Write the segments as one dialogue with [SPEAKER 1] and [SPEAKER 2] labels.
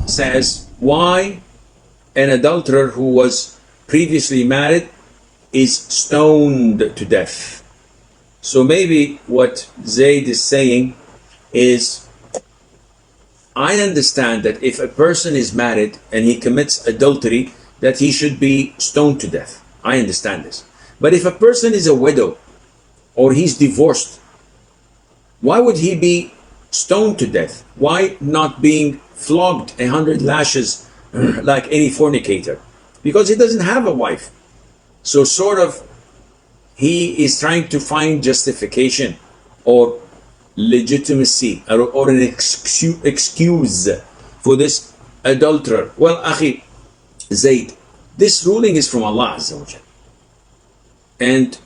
[SPEAKER 1] says why an adulterer who was previously married is stoned to death. So maybe what Zayd is saying is, I understand that if a person is married and he commits adultery, that he should be stoned to death. I understand this. But if a person is a widow or he's divorced, why would he be stoned to death? Why not being flogged 100 lashes like any fornicator? Because he doesn't have a wife. So sort of he is trying to find justification or legitimacy or an excuse for this adulterer. Well, Akhi Zayd, this ruling is from Allah Azza wa Jal. And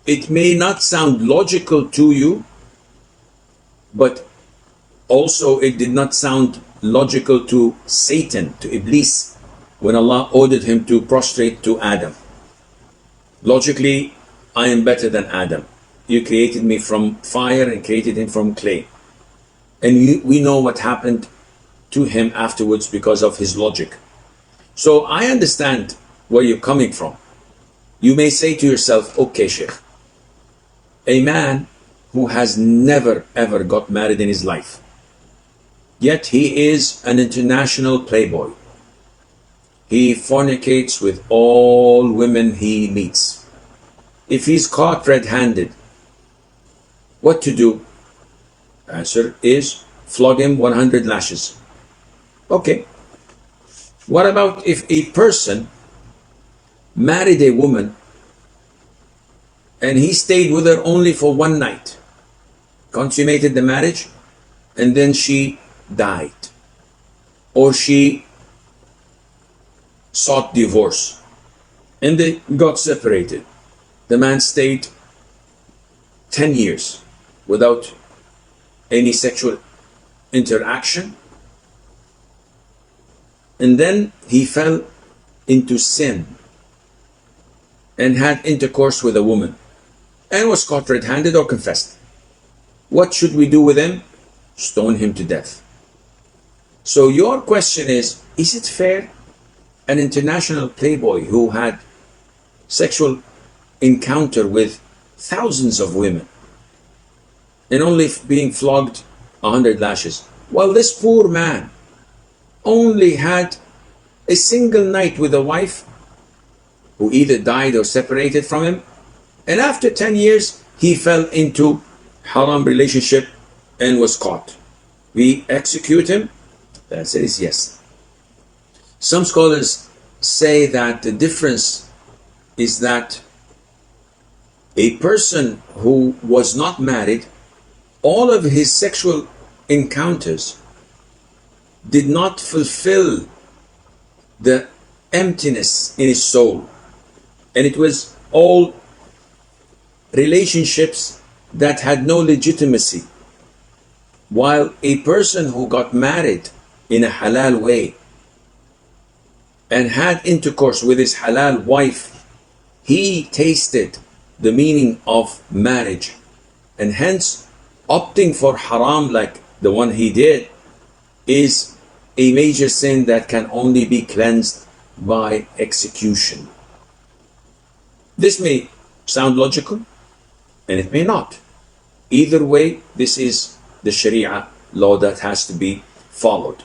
[SPEAKER 1] it may not sound logical to you, but also it did not sound logical to Satan, to Iblis, when Allah ordered him to prostrate to Adam. Logically, I am better than Adam. You created me from fire and created him from clay. And we know what happened to him afterwards because of his logic. So I understand where you're coming from. You may say to yourself, okay, Sheikh, a man who has never ever got married in his life, yet he is an international playboy. He fornicates with all women he meets. If he's caught red-handed, what to do? Answer is flog him 100 lashes. Okay. What about if a person married a woman and he stayed with her only for one night, consummated the marriage, and then she died, or she sought divorce and they got separated? The man stayed 10 years without any sexual interaction, and then he fell into sin and had intercourse with a woman and was caught red-handed or confessed. What should we do with him? Stone him to death. So your question is it fair? An international playboy who had sexual encounter with thousands of women and only being flogged 100 lashes, while this poor man only had a single night with a wife who either died or separated from him, and after 10 years he fell into haram relationship and was caught. We execute him? The answer is yes. Some scholars say that the difference is that a person who was not married, all of his sexual encounters did not fulfill the emptiness in his soul, and it was all relationships that had no legitimacy. While a person who got married in a halal way and had intercourse with his halal wife, he tasted the meaning of marriage, and hence opting for haram like the one he did is a major sin that can only be cleansed by execution. This may sound logical and it may not. Either way, this is the Shari'ah law that has to be followed.